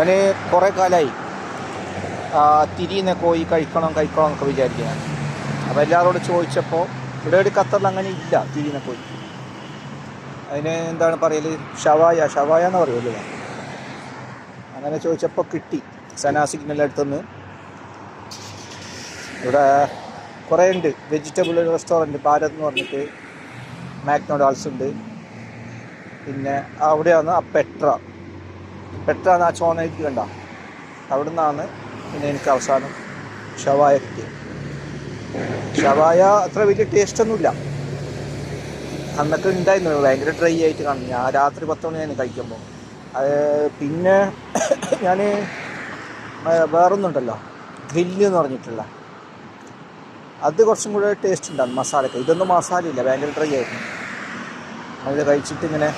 ഞാൻ കുറേ കാലമായി തിരിയുന്ന കോഴി കഴിക്കണം എന്നൊക്കെ വിചാരിക്കുകയാണ്. അപ്പോൾ എല്ലാവരോടും ചോദിച്ചപ്പോൾ ഇവിടെ ഒരു ഖത്തറിൽ അങ്ങനെ ഇല്ല തിരിയുന്ന കോഴി. അതിന് എന്താണ് പറയൽ, ഷവായ എന്ന് പറയുമല്ലോ. അങ്ങനെ ചോദിച്ചപ്പോൾ കിട്ടി സന സിഗ്നൽ അടുത്തുനിന്ന്. ഇവിടെ കുറേ ഉണ്ട്. വെജിറ്റബിൾ റെസ്റ്റോറൻറ്റ് ഭാരത് എന്ന് പറഞ്ഞിട്ട് മാക്ഡൊണാൾഡ്സ് ഉണ്ട്. പിന്നെ അവിടെയാണ് ആ പെട്ര എന്ന ആ ചോനയ്ക്ക് കണ്ട, അവിടെ നിന്നാണ് പിന്നെ എനിക്ക് അവസാനം ഷവായ കിട്ടിയത്. ഷവായ അത്ര വലിയ ടേസ്റ്റൊന്നുമില്ല. അന്നൊക്കെ ഉണ്ടായിരുന്നു, ഭയങ്കര ഡ്രൈ ആയിട്ട് കാണും. ഞാൻ രാത്രി 10 മണിയാണ് കഴിക്കുമ്പോൾ. പിന്നെ ഞാൻ വേറൊന്നുണ്ടല്ലോ, ഗ്രില്ല് എന്ന് പറഞ്ഞിട്ടുള്ള, അത് കുറച്ചും കൂടെ ടേസ്റ്റ് ഉണ്ടാകും മസാലയൊക്കെ. ഇതൊന്നും മസാലയില്ല, ഭയങ്കര ഡ്രൈ ആയിരുന്നു. അത് കഴിച്ചിട്ട് ഇങ്ങനെ